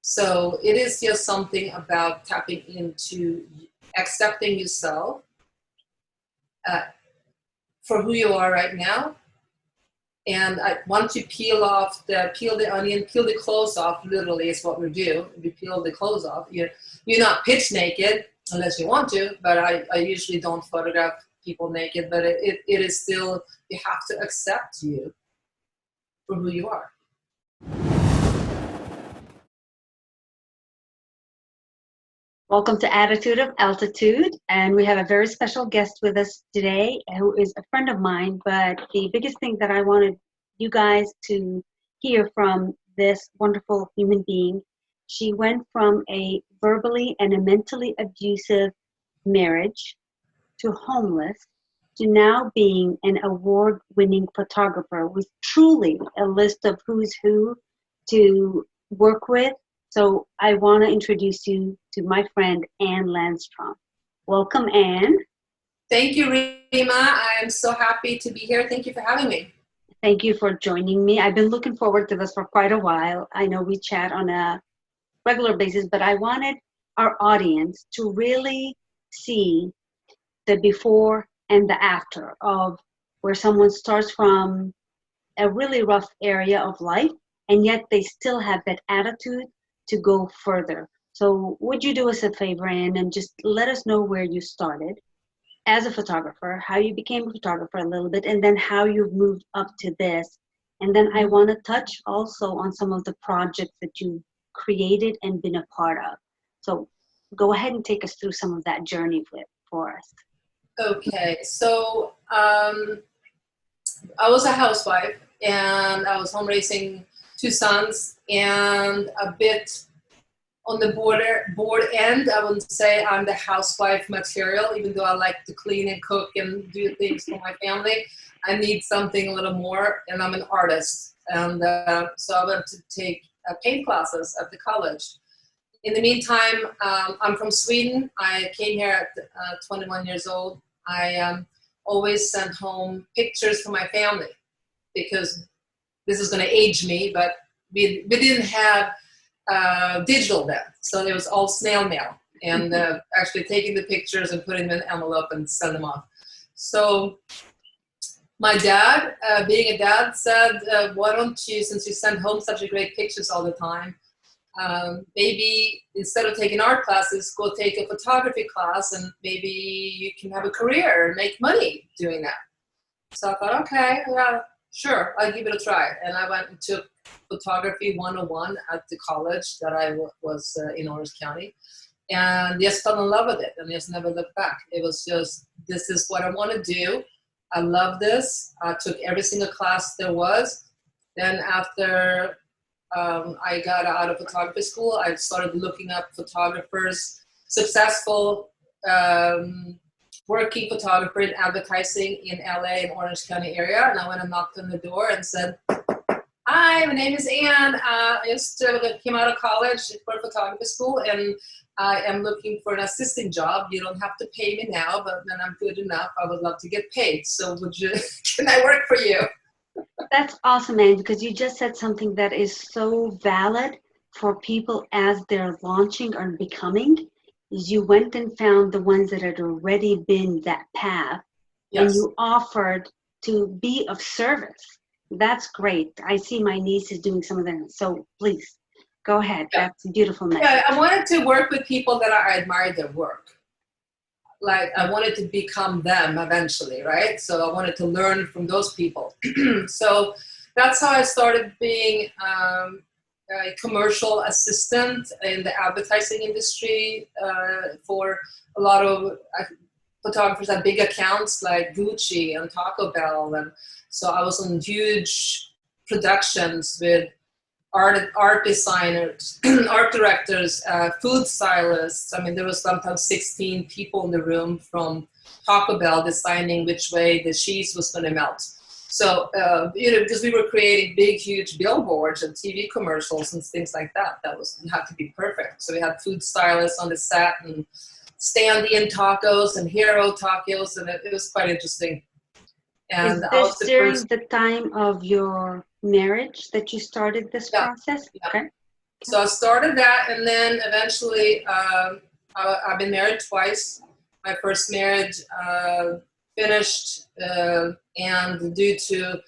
So it is just something about tapping into accepting yourself uh, for who you are right now. And once you peel the onion, peel the clothes off, literally is what we do. We peel the clothes off. You're not pitch naked unless you want to, but I usually don't photograph people naked, but it is still, you have to accept you for who you are. Welcome to Attitude of Altitude, and we have a very special guest with us today who is a friend of mine, but the biggest thing that I wanted you guys to hear from this wonderful human being, she went from a verbally and a mentally abusive marriage to homeless to now being an award-winning photographer with truly a list of who's who to work with. So I want to introduce you to my friend, Ann Landstrom. Welcome, Ann. Thank you, Rima. I am so happy to be here. Thank you for having me. Thank you for joining me. I've been looking forward to this for quite a while. I know we chat on a regular basis, but I wanted our audience to really see the before and the after of where someone starts from a really rough area of life and yet they still have that attitude to go further. So would you do us a favor, Ann, and just let us know where you started as a photographer, how you became a photographer a little bit, and then how you've moved up to this. And then I want to touch also on some of the projects that you created and been a part of. So go ahead and take us through some of that journey for us. Okay, so I was a housewife and I was home raising two sons, and a bit on the board end. I wouldn't say I'm the housewife material, even though I like to clean and cook and do things for my family. I need something a little more, and I'm an artist. And so I went to take paint classes at the college. In the meantime, I'm from Sweden. I came here at 21 years old. I always sent home pictures to my family because this is going to age me, but we didn't have digital then. So it was all snail mail and actually taking the pictures and putting them in an envelope and send them off. So my dad, being a dad, said, why don't you, since you send home such a great pictures all the time, maybe instead of taking art classes, go take a photography class and maybe you can have a career and make money doing that. So I thought, okay, yeah, sure, I'll give it a try. And I went and took photography 101 at the college that I was in Orange County, and just fell in love with it and just never looked back. It was just, this is what I want to do. I love this. I took every single class there was. Then after I got out of photography school, I started looking up photographers, successful working photographer in advertising in LA and Orange County area. And I went and knocked on the door and said, hi, my name is Ann. I just came out of college for photography school and I am looking for an assistant job. You don't have to pay me now, but when I'm good enough, I would love to get paid. So can I work for you? That's awesome, Anne, because you just said something that is so valid for people as they're launching or becoming. Is you went and found the ones that had already been that path, Yes. And you offered to be of service. That's great. I see my niece is doing some of that. So please, go ahead. Yeah. That's a beautiful message. Yeah, I wanted to work with people that I admired their work. Like I wanted to become them eventually, right? So I wanted to learn from those people. So that's how I started being a commercial assistant in the advertising industry for a lot of photographers at big accounts like Gucci and Taco Bell. And so I was on huge productions with art designers, art directors, food stylists. I mean, there was sometimes 16 people in the room from Taco Bell designing which way the cheese was going to melt. So, because we were creating big, huge billboards and TV commercials and things like that, you had to be perfect. So we had food stylists on the set and stand-in tacos and hero tacos, and it was quite interesting. And is this during the time of your marriage that you started this process? Yeah. Okay. So I started that, and then eventually I've been married twice. My first marriage finished, and due to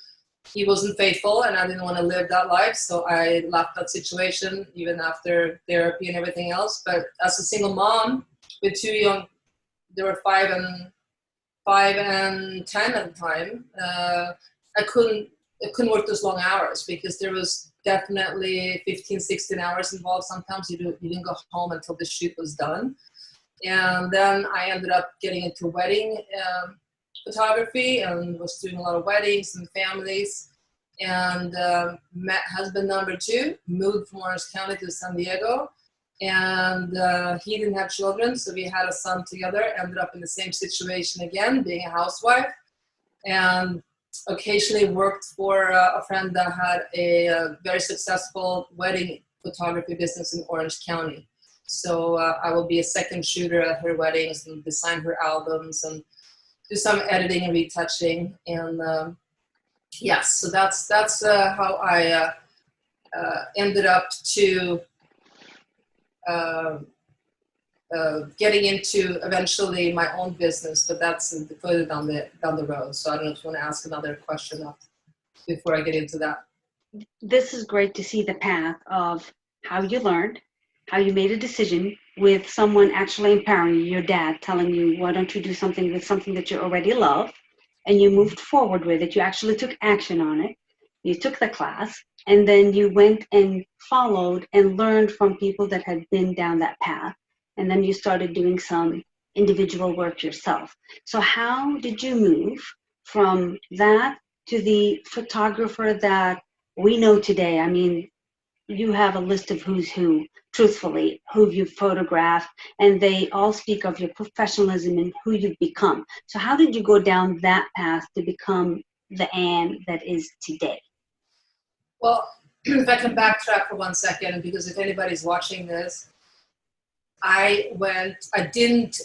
he wasn't faithful, and I didn't want to live that life, so I left that situation even after therapy and everything else. But as a single mom with two young, they were 5 and 10 at the time. I couldn't work those long hours because there was definitely 15, 16 hours involved. Sometimes you didn't go home until the shoot was done. And then I ended up getting into wedding photography and was doing a lot of weddings and families. And met husband number 2, moved from Orange County to San Diego. And he didn't have children, so we had a son together. Ended up in the same situation again, being a housewife. And occasionally worked for a friend that had a very successful wedding photography business in Orange County. So I will be a second shooter at her weddings and design her albums and do some editing and retouching. And yes, so that's how I ended up to getting into eventually my own business, but that's further down the road. So I don't know if you want to ask another question before I get into that. This is great to see the path of how you learned, how you made a decision with someone actually empowering you, your dad telling you, why don't you do something with something that you already love, and you moved forward with it. You actually took action on it. You took the class, and then you went and followed and learned from people that had been down that path. And then you started doing some individual work yourself. So how did you move from that to the photographer that we know today? I mean, you have a list of who's who, truthfully, who you've photographed, and they all speak of your professionalism and who you've become. So how did you go down that path to become the Ann that is today? Well, if I can backtrack for 1 second, because if anybody's watching this, I didn't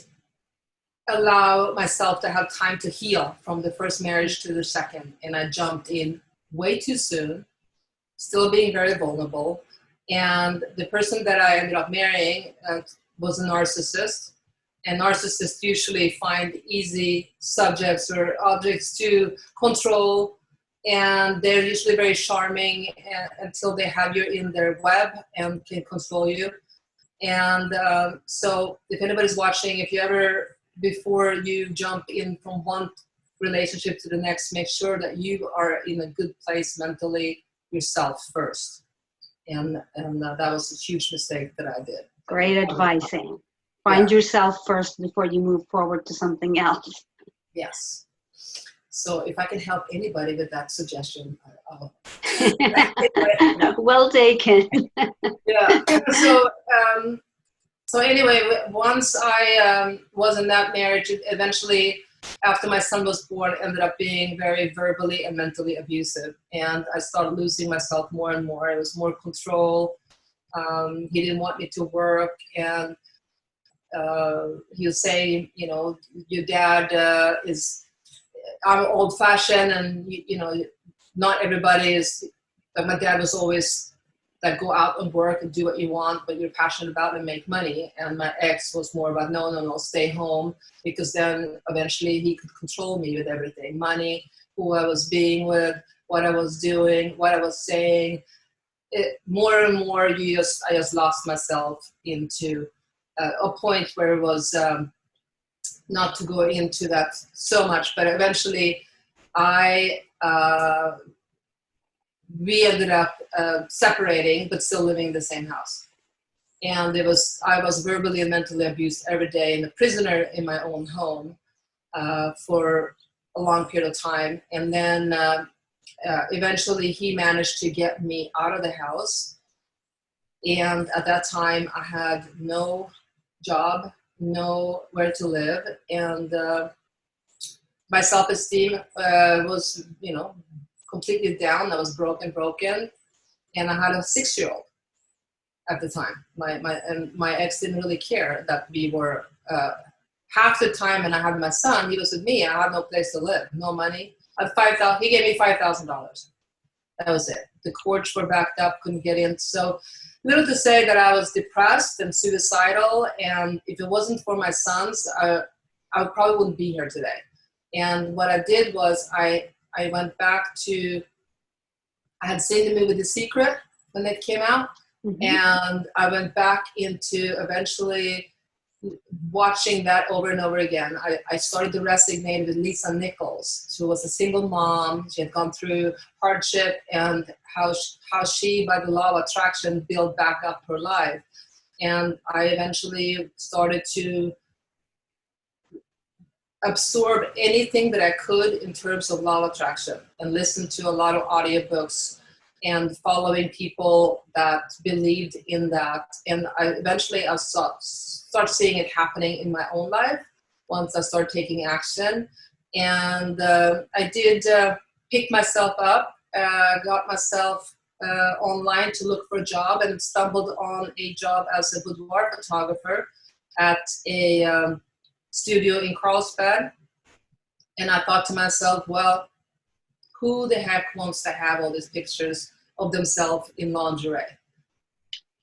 allow myself to have time to heal from the first marriage to the second. And I jumped in way too soon, still being very vulnerable. And the person that I ended up marrying was a narcissist. And narcissists usually find easy subjects or objects to control. And they're usually very charming until they have you in their web and can control you. And so if anybody's watching, if you ever, before you jump in from one relationship to the next, make sure that you are in a good place mentally yourself first. And that was a huge mistake that I did. Great advice, Ann. Find yourself first before you move forward to something else. Yes. So if I can help anybody with that suggestion, I'll. Well taken. Yeah. So anyway, once I was in that marriage, eventually, after my son was born, ended up being very verbally and mentally abusive. And I started losing myself more and more. It was more control. He didn't want me to work. And he would say, you know, your dad I'm old fashioned, and you know, not everybody is, but my dad was always like, go out and work and do what you want, but you're passionate about and make money. And my ex was more about, no, stay home, because then eventually he could control me with everything, money, who I was being with, what I was doing, what I was saying. More and more, I just lost myself into a point where it was, not to go into that so much, but eventually we ended up separating, but still living in the same house. And I was verbally and mentally abused every day, and a prisoner in my own home for a long period of time. And then eventually he managed to get me out of the house. And at that time I had no job, nowhere to live, and my self-esteem was, you know, completely down. I was broken, and I had a 6-year-old at the time. My ex didn't really care that we were half the time, and I had my son. He was with me. I had no place to live, no money. I had $5,000. He gave me $5,000 That was it. The courts were backed up, couldn't get in. So little to say that I was depressed and suicidal, and if it wasn't for my sons, I probably wouldn't be here today. And what I did was I went back to, I had seen the movie The Secret when it came out, and I went back into eventually watching that over and over again. I started to resonate with Lisa Nichols. She was a single mom. She had gone through hardship, and how she, by the law of attraction, built back up her life. And I eventually started to absorb anything that I could in terms of law of attraction, and listen to a lot of audiobooks and following people that believed in that. And eventually I start seeing it happening in my own life once I start taking action. And I did pick myself up, got myself online to look for a job, and stumbled on a job as a boudoir photographer at a studio in Carlsbad. And I thought to myself, well, who the heck wants to have all these pictures of themselves in lingerie?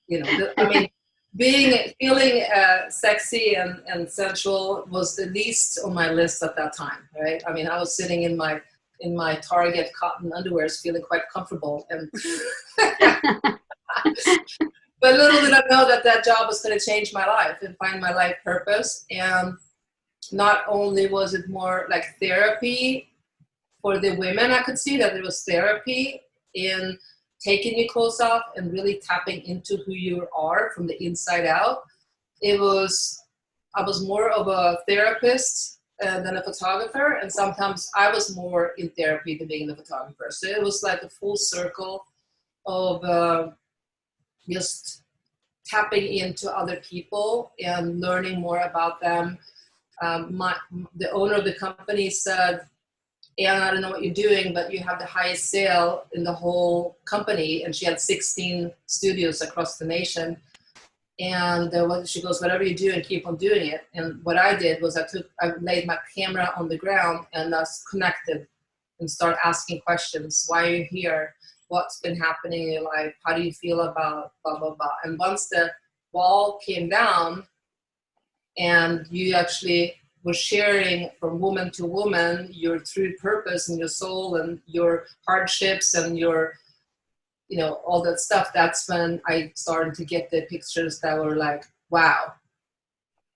You know, I mean, feeling sexy and sensual was the least on my list at that time, right? I mean, I was sitting in my Target cotton underwears, feeling quite comfortable, and but little did I know that job was going to change my life and find my life purpose. And not only was it more like therapy for the women, I could see that there was therapy in taking your clothes off and really tapping into who you are from the inside out. I was more of a therapist than a photographer, and sometimes I was more in therapy than being a photographer. So it was like a full circle of just tapping into other people and learning more about them. The owner of the company said, "Ann, I don't know what you're doing, but you have the highest sale in the whole company." And she had 16 studios across the nation. And she goes, "Whatever you do, and keep on doing it." And what I did was I laid my camera on the ground and I connected and started asking questions. Why are you here? What's been happening in your life? How do you feel about blah, blah, blah? And once the wall came down and you actually were sharing from woman to woman your true purpose and your soul and your hardships and your, all that stuff, that's when I started to get the pictures that were like, wow.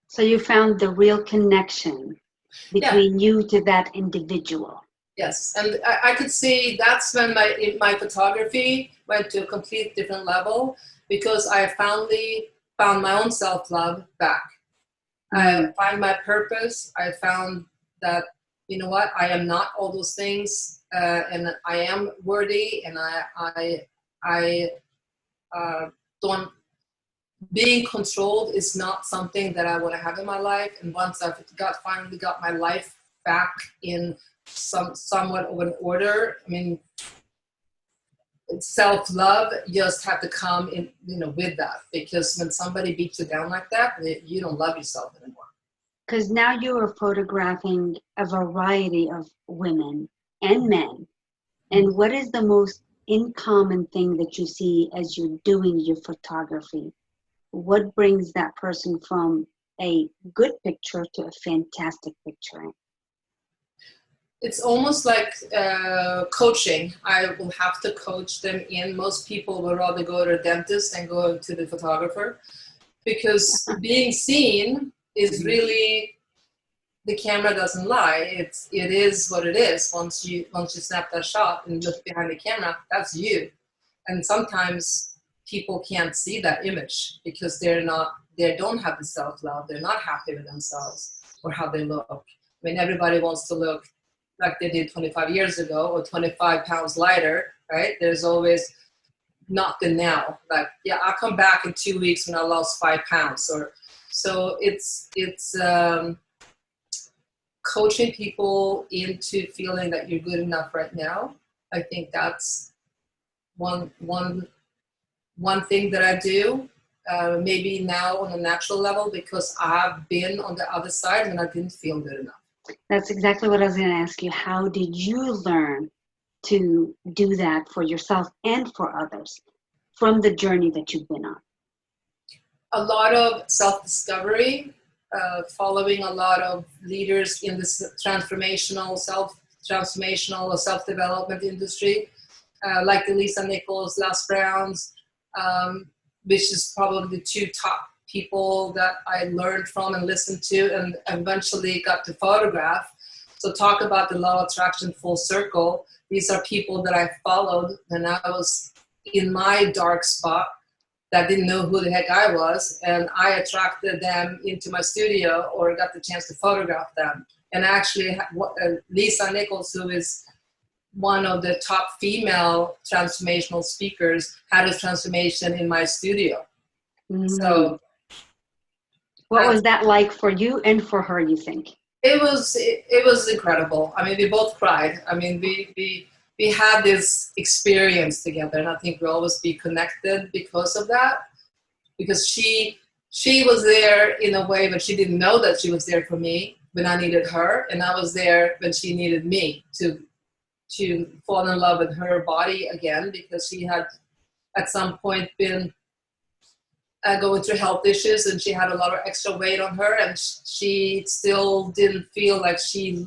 So you found the real connection between you to that individual. Yes, and I could see that's when my photography went to a complete different level, because I finally found my own self-love back. I find my purpose. I found that, you know what, I am not all those things, and I am worthy, and I don't, being controlled is not something that I want to have in my life. And once I've finally got my life back in somewhat of an order, I mean, self-love just have to come in, with that, because when somebody beats you down like that, you don't love yourself anymore. Because now you are photographing a variety of women and men. And what is the most uncommon thing that you see as you're doing your photography? What brings that person from a good picture to a fantastic picture? It's almost like coaching. I will have to coach them in. Most people would rather go to a dentist than go to the photographer, because being seen is really, the camera doesn't lie. It is what it is. Once you snap that shot and look behind the camera, that's you. And sometimes people can't see that image because they don't have the self-love. They're not happy with themselves or how they look. I mean, everybody wants to look like they did 25 years ago or 25 pounds lighter, right? There's always not the now. Like, yeah, I'll come back in 2 weeks when I lost 5 pounds. So it's coaching people into feeling that you're good enough right now. I think that's one thing that I do. Maybe now on a natural level, because I've been on the other side and I didn't feel good enough. That's exactly what I was going to ask you. How did you learn to do that for yourself and for others from the journey that you've been on? A lot of self-discovery, following a lot of leaders in this transformational or self-development industry, like the Lisa Nichols, Les Brown's, which is probably the two top people that I learned from and listened to and eventually got to photograph. So talk about the law of attraction full circle. These are people that I followed when I was in my dark spot that didn't know who the heck I was, and I attracted them into my studio or got the chance to photograph them. And actually, Lisa Nichols, who is one of the top female transformational speakers, had a transformation in my studio. So what was that like for you and for her, you think? It was incredible. I mean, we both cried. I mean, we had this experience together, and I think we'll always be connected because of that. Because she was there in a way, but she didn't know that she was there for me when I needed her, and I was there when she needed me to fall in love with her body again, because she had at some point been going through health issues, and she had a lot of extra weight on her, and she still didn't feel like she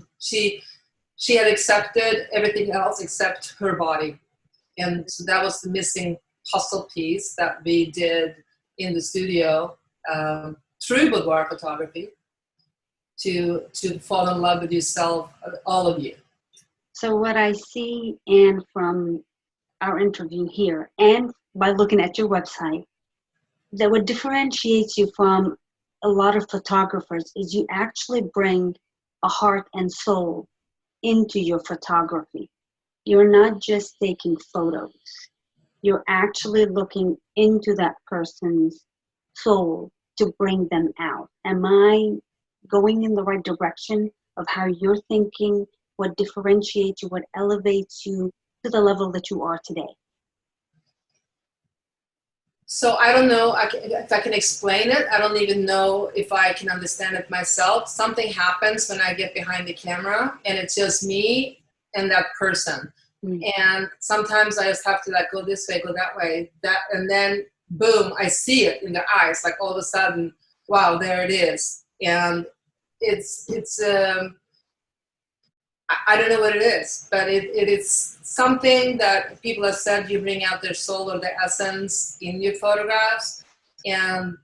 had accepted everything else except her body. And so that was the missing puzzle piece that we did in the studio through boudoir photography to fall in love with yourself, all of you. So what I see, Ann, from our interview here and by looking at your website, that what differentiates you from a lot of photographers is you actually bring a heart and soul into your photography. You're not just taking photos. You're actually looking into that person's soul to bring them out. Am I going in the right direction of how you're thinking, what differentiates you, what elevates you to the level that you are today? So I don't know if I can explain it. I don't even know if I can understand it myself. Something happens when I get behind the camera, and it's just me and that person. And sometimes I just have to like go this way, go that way, and then boom, I see it in their eyes. Like all of a sudden, wow, there it is. And it's I don't know what it is, but it is something that people have said you bring out their soul or their essence in your photographs. And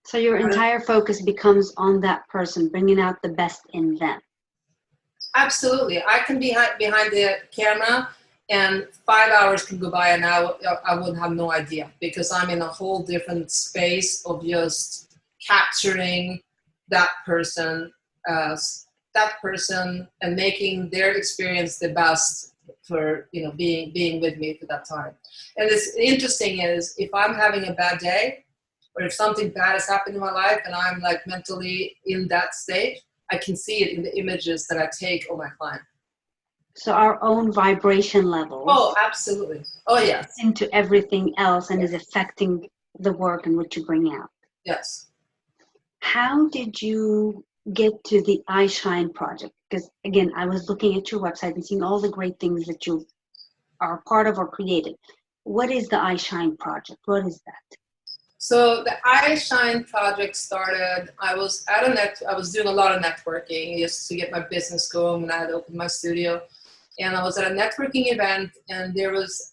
so your entire focus becomes on that person, bringing out the best in them. Absolutely. I can be behind the camera and 5 hours can go by and I would have no idea, because I'm in a whole different space of just capturing that person and making their experience the best for, you know, being with me for that time. And it's interesting is if I'm having a bad day or if something bad has happened in my life and I'm like mentally in that state, I can see it in the images that I take of my client. So our own vibration level. Oh, absolutely. Oh, yes. Into everything else and is affecting the work and what you bring out. Yes. How did you get to the I Shine project? Because again, I was looking at your website and seeing all the great things that you are part of or created. What is the I Shine project? What is that? So the I Shine project started, I was doing a lot of networking just to get my business going when I had opened my studio. And I was at a networking event, and there was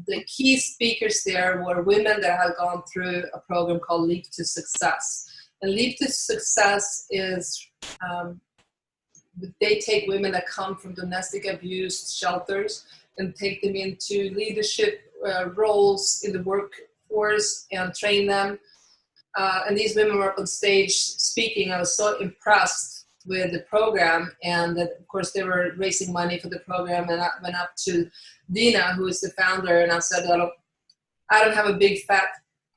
the key speakers there were women that had gone through a program called Leap to Success. And Leap to Success is, they take women that come from domestic abuse shelters and take them into leadership roles in the workforce and train them. And these women were up on stage speaking. I was so impressed with the program, and that, of course, they were raising money for the program. And I went up to Dina, who is the founder, and I said, I don't have a big fat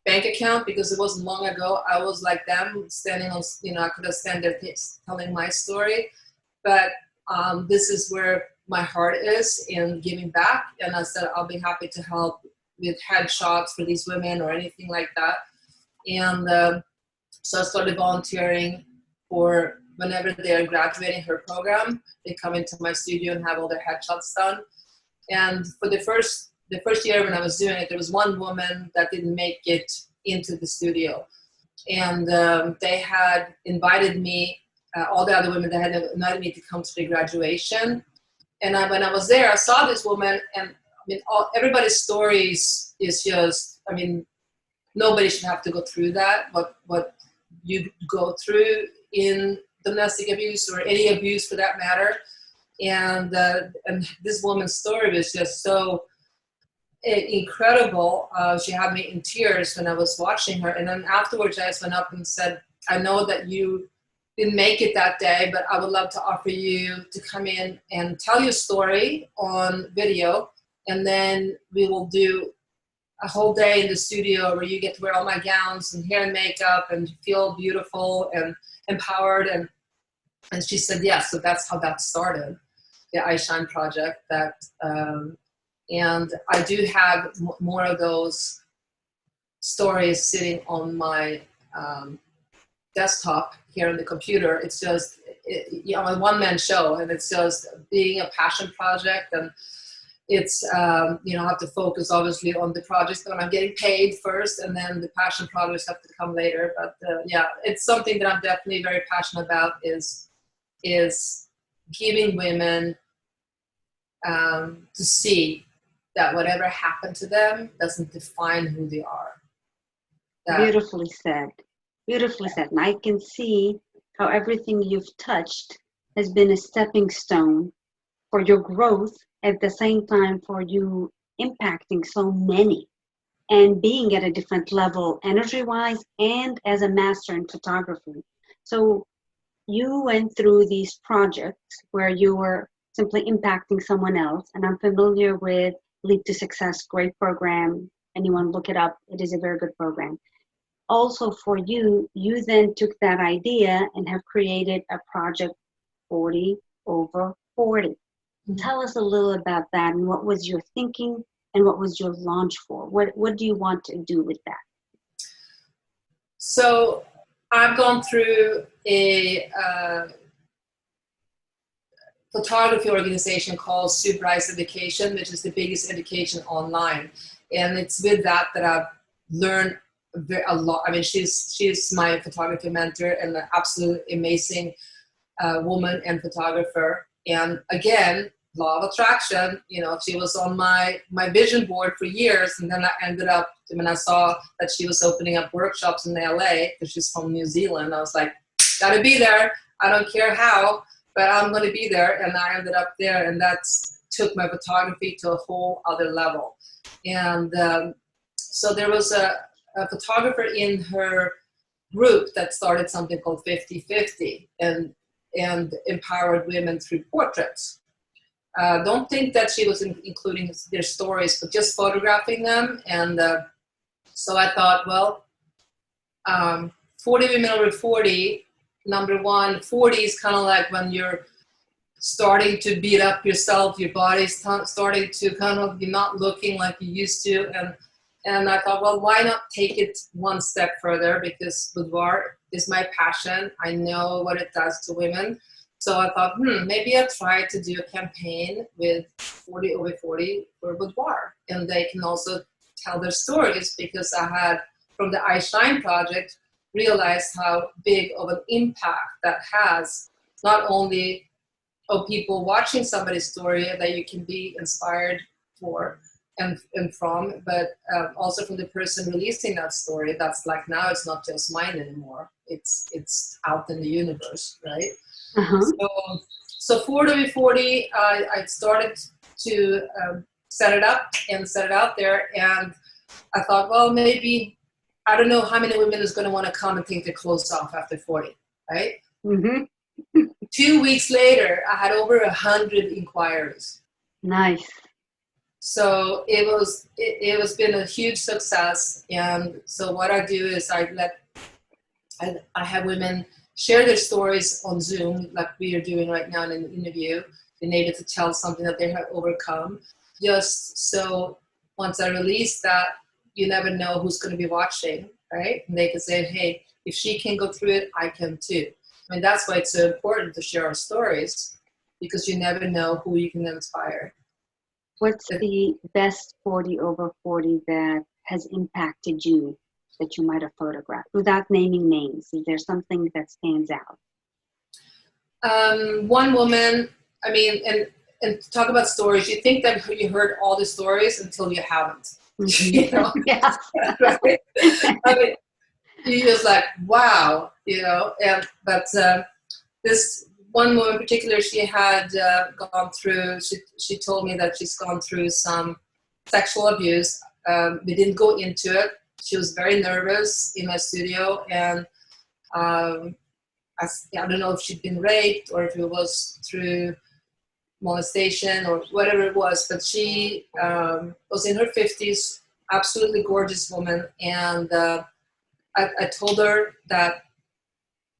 bank account, because it wasn't long ago I was like them, standing on, you know, I could have stand there telling my story, but this is where my heart is in giving back. And I said, I'll be happy to help with headshots for these women or anything like that. And so I started volunteering for whenever they're graduating her program, they come into my studio and have all their headshots done. And for the first year when I was doing it, there was one woman that didn't make it into the studio. And they had invited me, all the other women, that had invited me to come to the graduation. And when I was there, I saw this woman, and I mean, everybody's stories is just, I mean, nobody should have to go through that, what you go through in domestic abuse or any abuse for that matter. And this woman's story was just so incredible. She had me in tears when I was watching her. And then afterwards I just went up and said, I know that you didn't make it that day, but I would love to offer you to come in and tell your story on video. And then we will do a whole day in the studio where you get to wear all my gowns and hair and makeup and feel beautiful and empowered. And she said yes. So that's how that started, the I Shine project. And I do have more of those stories sitting on my desktop here on the computer. It's just, a one-man show, and it's just being a passion project. And it's, I have to focus obviously on the projects when I'm getting paid first, and then the passion projects have to come later. But yeah, it's something that I'm definitely very passionate about, is giving women to see that whatever happened to them doesn't define who they are. Beautifully said. Beautifully said. And I can see how everything you've touched has been a stepping stone for your growth, at the same time for you impacting so many and being at a different level energy-wise and as a master in photography. So you went through these projects where you were simply impacting someone else, and I'm familiar with Lead to Success, great program. Anyone look it up, it is a very good program. Also for you, you then took that idea and have created a project 40 over 40. Mm-hmm. Tell us a little about that, and what was your thinking and what was your launch for? What do you want to do with that? So I've gone through a photography organization called Supervised Education, which is the biggest education online. And it's with that I've learned a lot. I mean, she's my photography mentor and an absolute amazing woman and photographer. And again, law of attraction, she was on my vision board for years. And then I ended up, when I saw that she was opening up workshops in LA, because she's from New Zealand, I was like, gotta be there. I don't care how, but I'm going to be there. And I ended up there, and that's took my photography to a whole other level. And so there was a photographer in her group that started something called 50-50 and empowered women through portraits. Don't think that she was including their stories, but just photographing them. And so I thought, well, 40 women over 40, number one, 40 is kind of like when you're starting to beat up yourself, your body's starting to kind of, you're not looking like you used to. And I thought, well, why not take it one step further? Because boudoir is my passion. I know what it does to women. So I thought, maybe I'll try to do a campaign with 40 over 40 for boudoir. And they can also tell their stories, because I had, from the I Shine project, realized how big of an impact that has, not only of people watching somebody's story that you can be inspired for and from, but also from the person releasing that story. That's like, now it's not just mine anymore. It's out in the universe, right? Uh-huh. So 40 to 40, I started to set it up and set it out there. And I thought, well, maybe, I don't know how many women is going to want to come and take their clothes off after 40, right? Mm-hmm. 2 weeks later, I had over 100 inquiries. Nice. So it was been a huge success. And so what I do is I have women share their stories on Zoom, like we are doing right now in an interview, being able to tell something that they have overcome. Just so once I release that, you never know who's going to be watching, right? And they can say, hey, if she can go through it, I can too. I mean, that's why it's so important to share our stories, because you never know who you can inspire. What's the best 40 over 40 that has impacted you that you might have photographed without naming names? Is there something that stands out? One woman, I mean, and talk about stories, you think that you heard all the stories until you haven't. You know? Yeah. Right? I mean, you just like, wow, you know, but this one woman in particular, she had gone through, she told me that she's gone through some sexual abuse. We didn't go into it. She was very nervous in my studio, and I don't know if she'd been raped or if it was through molestation or whatever it was, but she was in her 50s, absolutely gorgeous woman, and I told her that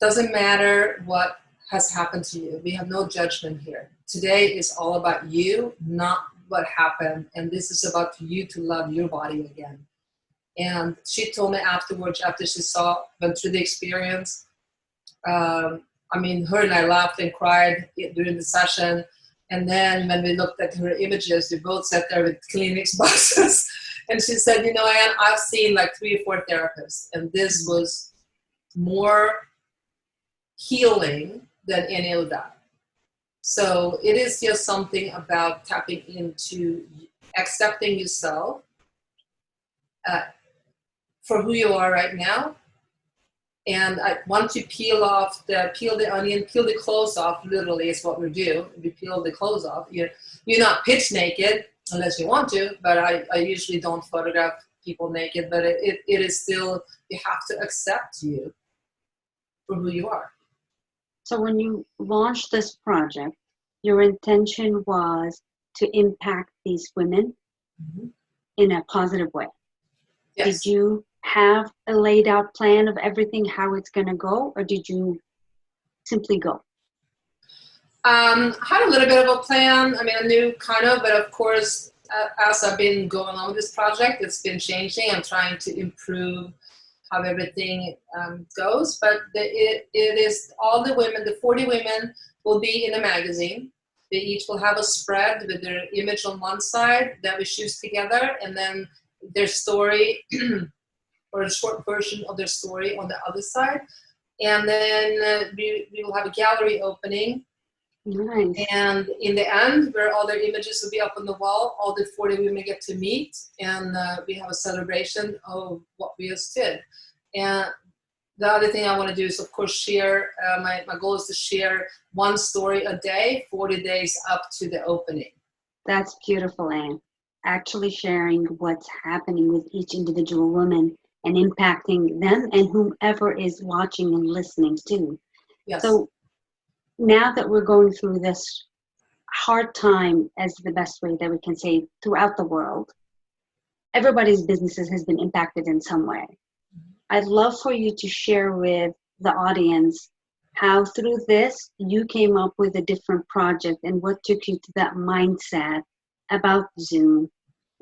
doesn't matter what has happened to you. We have no judgment here. Today is all about you, not what happened, and this is about you to love your body again. And she told me afterwards, after she went through the experience, I mean, her and I laughed and cried during the session. And then when we looked at her images, we both sat there with Kleenex boxes. And she said, you know, Ann, I've seen like 3 or 4 therapists, and this was more healing than any of that. So it is just something about tapping into accepting yourself for who you are right now. And once you peel the onion, peel the clothes off, literally is what we do. We peel the clothes off. You're not pitch naked unless you want to, but I usually don't photograph people naked, but it is still, you have to accept you for who you are. So when you launched this project, your intention was to impact these women in a positive way. Yes. Did you have a laid out plan of everything, how it's going to go, or did you simply go? I had a little bit of a plan. I mean, I knew kind of, but of course, as I've been going on with this project, it's been changing. I'm trying to improve how everything goes, but it is all the women, the 40 women will be in a magazine. They each will have a spread with their image on one side that we choose together, and then their story or a short version of their story on the other side. And then we will have a gallery opening. Nice. And in the end, where all their images will be up on the wall, all the 40 women get to meet, and we have a celebration of what we just did. And the other thing I want to do is, of course, share, my goal is to share one story a day, 40 days up to the opening. That's beautiful, Anne. Actually sharing what's happening with each individual woman and impacting them and whomever is watching and listening too. Yes. So now that we're going through this hard time, as the best way that we can say, throughout the world, everybody's businesses has been impacted in some way. I'd love for you to share with the audience how through this you came up with a different project and what took you to that mindset about Zoom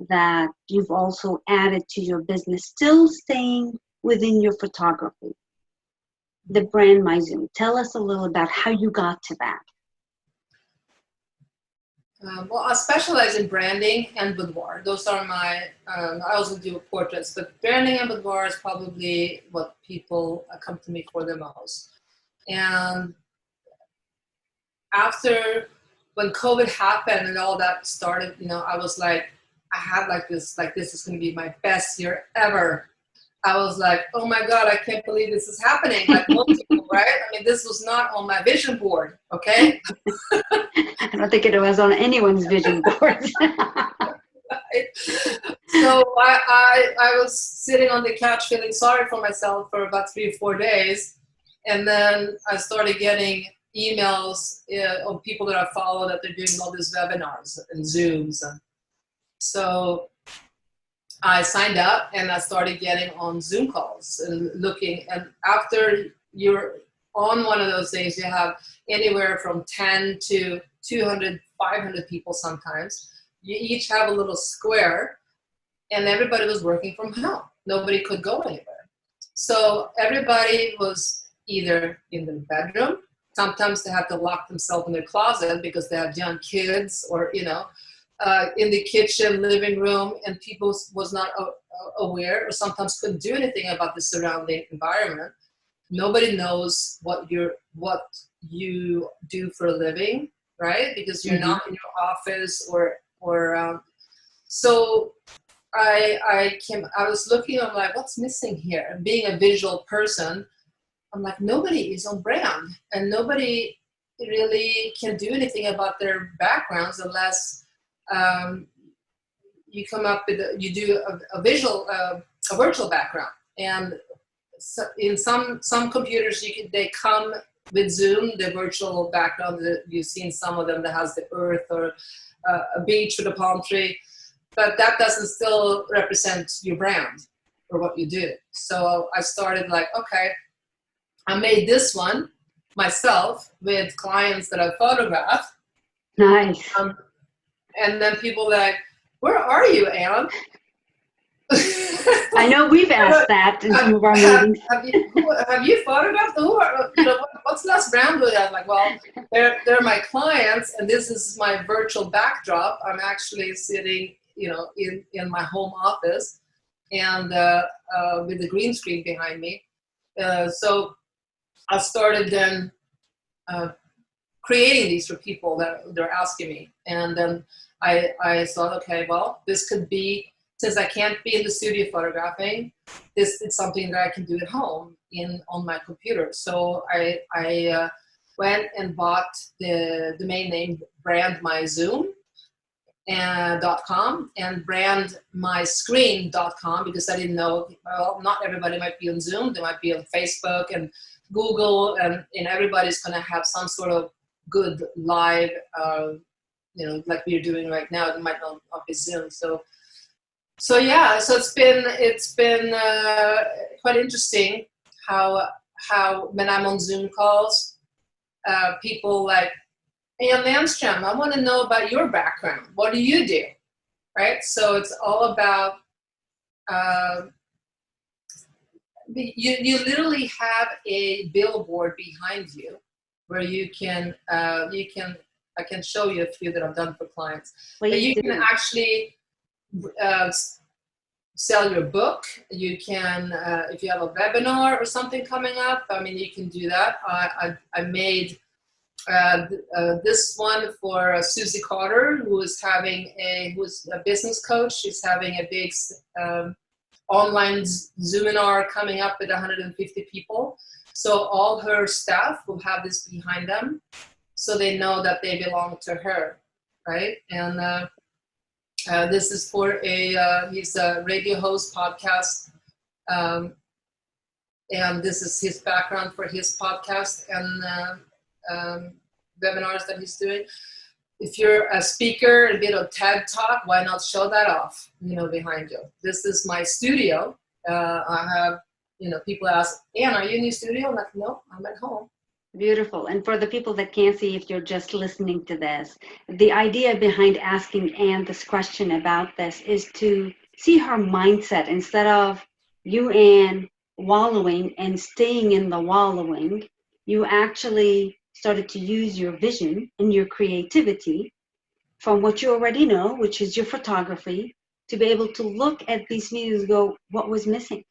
that you've also added to your business, still staying within your photography. The brand My Zoom. Tell us a little about how you got to that. Well, I specialize in branding and boudoir. Those are my, I also do portraits, but branding and boudoir is probably what people come to me for the most. And after, when COVID happened and all that started, you know, I was like, I had this is going to be my best year ever. I was like, oh my God, I can't believe this is happening. Like most people, right? I mean, this was not on my vision board, okay? I don't think it was on anyone's vision board. So I was sitting on the couch feeling sorry for myself for about 3 or 4 days. And then I started getting emails of people that I follow that they're doing all these webinars and Zooms. And so I signed up and I started getting on Zoom calls and looking. And after you're on one of those things, you have anywhere from 10 to 200, 500 people sometimes. You each have a little square, and everybody was working from home. Nobody could go anywhere. So everybody was either in the bedroom. Sometimes they have to lock themselves in their closet because they have young kids, or in the kitchen, living room, and people was not aware, or sometimes couldn't do anything about the surrounding environment. Nobody knows what you do for a living, right? Because you're not in your office so I was looking, I'm like, what's missing here? And being a visual person, I'm like, nobody is on brand, and nobody really can do anything about their backgrounds unless you come up with you do a virtual background. And so in some computers, they come with Zoom, the virtual background. You've seen some of them that has the earth or a beach with a palm tree, but that doesn't still represent your brand or what you do. So I started like, okay, I made this one myself with clients that I photographed. Nice. And then people like, where are you, Ann? I know we've asked that in some of our meetings. Have you photographed? What's last brand do you have? Like, well, they're my clients, and this is my virtual backdrop. I'm actually sitting, in my home office, and with the green screen behind me. So I started then creating these for people that they're asking me, and then I thought, okay, well, this could be, since I can't be in the studio photographing, this is something that I can do at home on my computer. So I went and bought the domain name brandmyzoom.com and brandmyscreen.com, because I didn't know, well, not everybody might be on Zoom. They might be on Facebook and Google, and everybody's going to have some sort of good live, like we're doing right now. It might not be Zoom. So yeah, so it's been quite interesting how when I'm on Zoom calls, people like, hey, Ann Landstrom, I want to know about your background. What do you do? Right? So it's all about you literally have a billboard behind you where you can I can show you a few that I've done for clients. But you can actually sell your book. You can, if you have a webinar or something coming up, I mean, you can do that. I made this one for Susie Carter, who's a business coach. She's having a big online Zoominar coming up with 150 people. So all her staff will have this behind them, so they know that they belong to her, right? And this is for he's a radio host, podcast, and this is his background for his podcast and webinars that he's doing. If you're a speaker, a bit of TED Talk, why not show that off, behind you? This is my studio. I have, people ask, Ann, are you in your studio? I'm like, no, I'm at home. Beautiful. And for the people that can't see, if you're just listening to this, the idea behind asking Ann this question about this is to see her mindset. Instead of you, Ann, wallowing and staying in the wallowing, you actually started to use your vision and your creativity from what you already know, which is your photography, to be able to look at these videos and go, what was missing?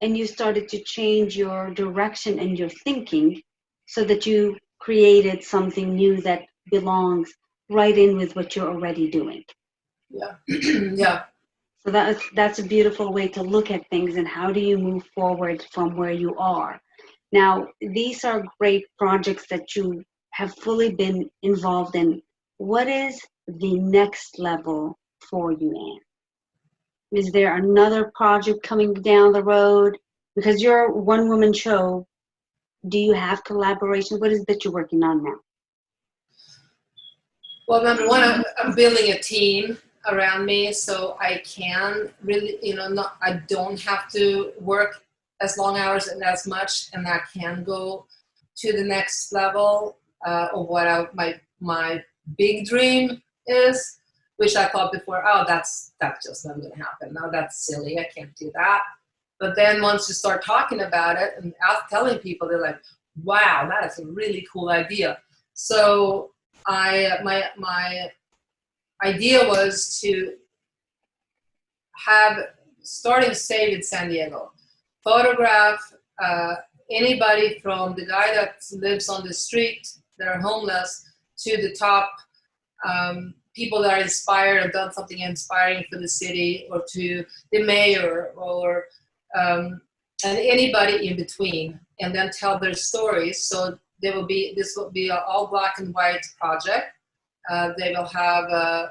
And you started to change your direction and your thinking so that you created something new that belongs right in with what you're already doing. Yeah. Yeah. So that's a beautiful way to look at things, and how do you move forward from where you are. Now, these are great projects that you have fully been involved in. What is the next level for you, Ann? Is there another project coming down the road? Because you're a one-woman show, do you have collaboration? What is it that you're working on now? Well, number one, I'm building a team around me, so I can really, I don't have to work as long hours and as much, and I can go to the next level of what my big dream is, which I thought before, oh, that's just not going to happen. No, that's silly. I can't do that. But then once you start talking about it and telling people, they're like, wow, that is a really cool idea. So my idea was to have, starting Save in San Diego, photograph anybody from the guy that lives on the street that are homeless to the top people that are inspired or done something inspiring for the city, or to the mayor, or and anybody in between, and then tell their stories. So this will be an all black and white project. They will have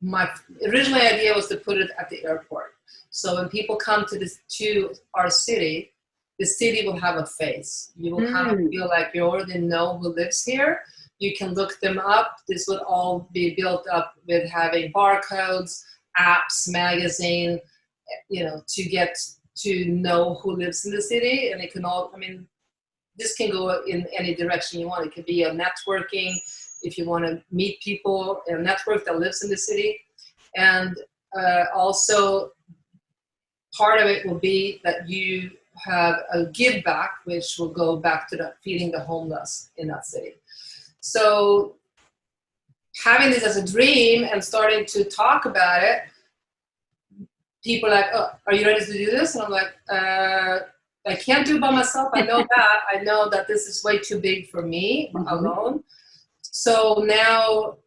my original idea was to put it at the airport. So when people come to our city, the city will have a face. You will kind of feel like you already know who lives here. You can look them up. This would all be built up with having barcodes, apps, magazine, to get to know who lives in the city. And it can all, this can go in any direction you want. It could be a networking, if you want to meet people, a network that lives in the city. And also part of it will be that you have a give back, which will go back to feeding the homeless in that city. So having this as a dream and starting to talk about it, people are like, oh, are you ready to do this? And I'm like, I can't do it by myself. I know that. I know that this is way too big for me alone. So now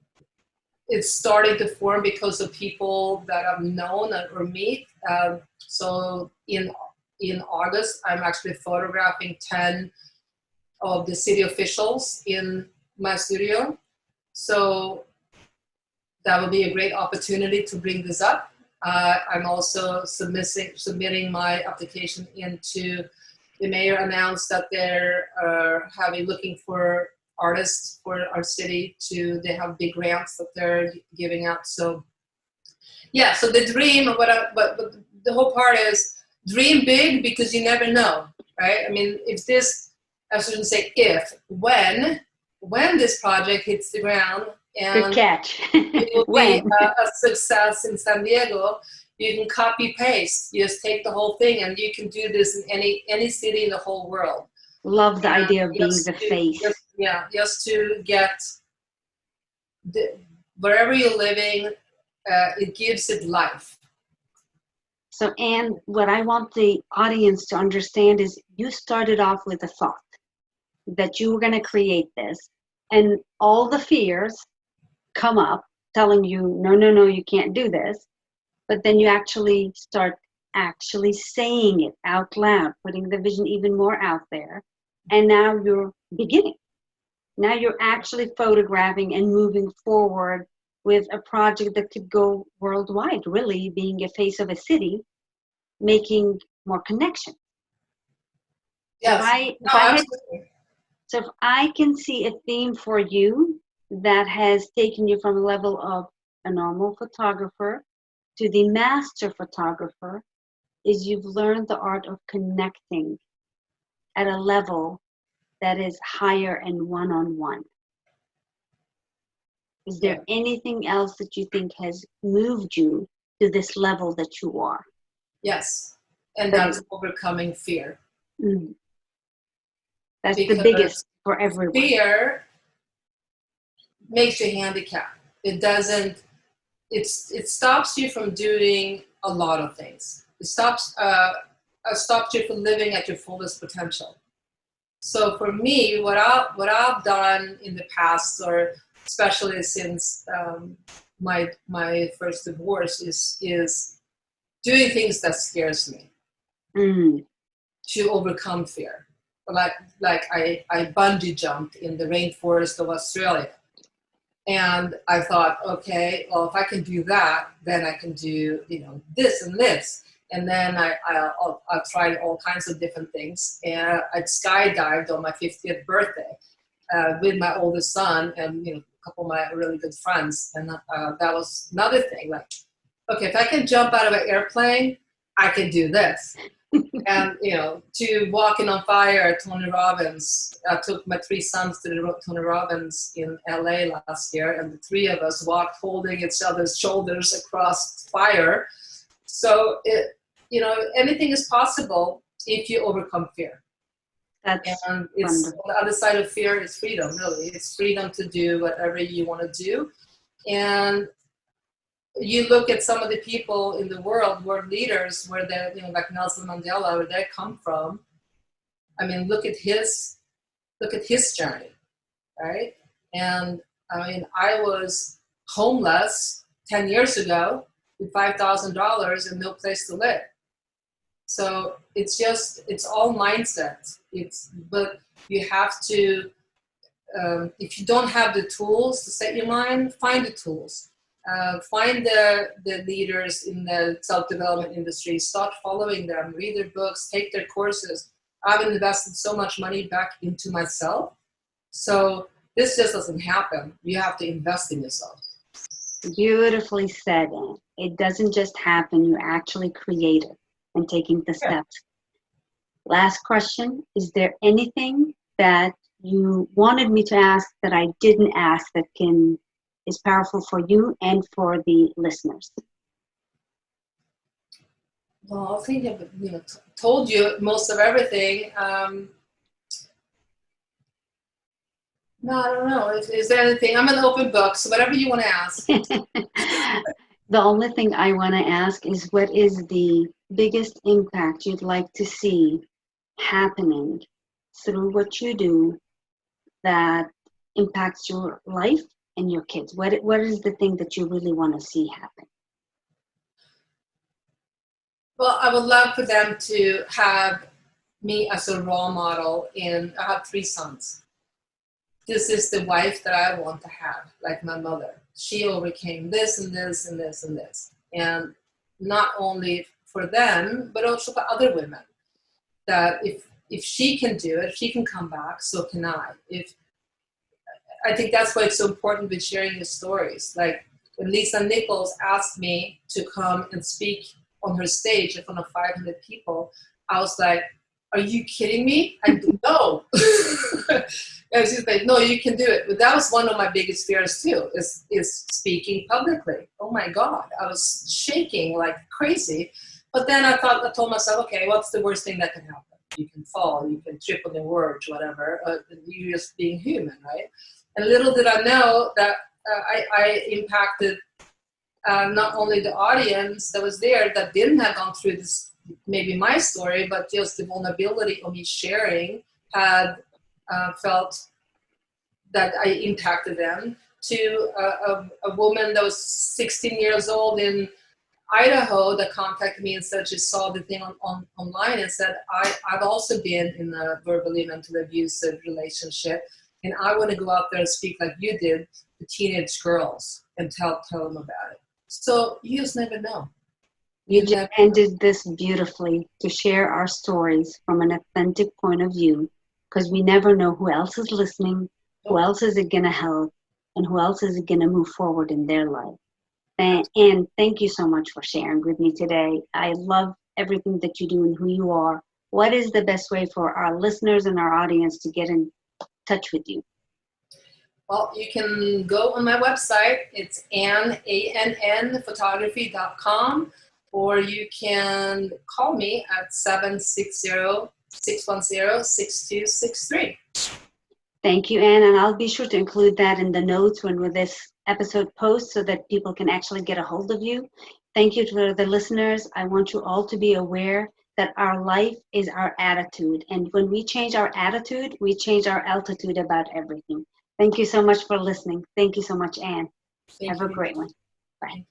it's starting to form because of people that I've known or meet. So in August, I'm actually photographing 10 of the city officials in my studio. So that will be a great opportunity to bring this up. I'm also submitting my application into the mayor. Announced that they're looking for artists for our city they have big grants that they're giving out. So yeah, so the dream, but the whole part is dream big, because you never know, right? I shouldn't say if, when this project hits the ground and good catch. it will be a success in San Diego, you can copy paste. You just take the whole thing, and you can do this in any city in the whole world. Love the idea of being the face. Just to get wherever you're living, it gives it life. So, Ann, what I want the audience to understand is you started off with a thought that you were going to create this, and all the fears come up telling you, no, you can't do this. But then you actually start saying it out loud, putting the vision even more out there. And now you're beginning. Now you're actually photographing and moving forward with a project that could go worldwide, really being a face of a city, making more connection. Yes. So if I can see a theme for you that has taken you from a level of a normal photographer to the master photographer, is you've learned the art of connecting at a level that is higher and one-on-one. Is there anything else that you think has moved you to this level that you are? Yes, and that's overcoming fear. Mm. That's the biggest for everyone. Fear makes you handicapped. It stops you from doing a lot of things. It stops you from living at your fullest potential. So for me, what I've done in the past, or especially since my first divorce, is doing things that scares me to overcome fear. Like I bungee jumped in the rainforest of Australia. And I thought, okay, well, if I can do that, then I can do, this and this. And then I tried all kinds of different things. And I skydived on my 50th birthday with my oldest son and, a couple of my really good friends. And that was another thing. Like, okay, if I can jump out of an airplane, I can do this. And, to Walking on Fire at Tony Robbins, I took my 3 sons to the Tony Robbins in LA last year, and the 3 of us walked holding each other's shoulders across fire. So anything is possible if you overcome fear. That's And it's wonderful. on the other side of fear is freedom, really. It's freedom to do whatever you want to do. And you look at some of the people in the world, world leaders, where they're, like Nelson Mandela, where they come from. I mean, look at his journey, right? And I mean, I was homeless 10 years ago with $5,000 and no place to live. So it's all mindset. But you have to, if you don't have the tools to set your mind, find the tools. Find the leaders in the self-development industry, start following them, read their books, take their courses. I've invested so much money back into myself. So this just doesn't happen. You have to invest in yourself. Beautifully said, Ann. It doesn't just happen. You actually create it and taking the steps. Last question. Is there anything that you wanted me to ask that I didn't ask that is powerful for you and for the listeners? Well, I think I've told you most of everything. No, I don't know. Is there anything? I'm an open book, so whatever you want to ask. The only thing I want to ask is, what is the biggest impact you'd like to see happening through what you do that impacts your life and your kids? What is the thing that you really want to see happen? Well, I would love for them to have me as a role model, and I have 3 sons. This is the wife that I want to have, like my mother. She overcame this and this and this and this. And not only for them, but also for other women. That if she can do it, if she can come back, so can I. I think that's why it's so important with sharing your stories. Like when Lisa Nichols asked me to come and speak on her stage in front of 500 people, I was like, are you kidding me? No. And she's like, no, you can do it. But that was one of my biggest fears too, is speaking publicly. Oh my God, I was shaking like crazy. But then I told myself, okay, what's the worst thing that can happen? You can fall, you can trip on the words, whatever. You're just being human, right? And little did I know that I impacted not only the audience that was there that didn't have gone through this, maybe my story, but just the vulnerability of me sharing had felt that I impacted them, to a woman that was 16 years old in Idaho that contacted me and said she saw the thing online and said, I've also been in a verbally mentally abusive relationship, and I want to go out there and speak like you did to teenage girls and tell them about it. So you just never know. You just ended this beautifully, to share our stories from an authentic point of view, because we never know who else is listening, who else is it going to help, and who else is it going to move forward in their life. And thank you so much for sharing with me today. I love everything that you do and who you are. What is the best way for our listeners and our audience to get in touch with you? Well, you can go on my website. It's annphotography.com, or you can call me at 760-610-6263. Thank you, Ann, and I'll be sure to include that in the notes when this episode posts so that people can actually get a hold of you. Thank you to the listeners. I want you all to be aware that our life is our attitude, and when we change our attitude, we change our altitude about everything. Thank you so much for listening. Thank you so much, Ann. Have a great one. Bye.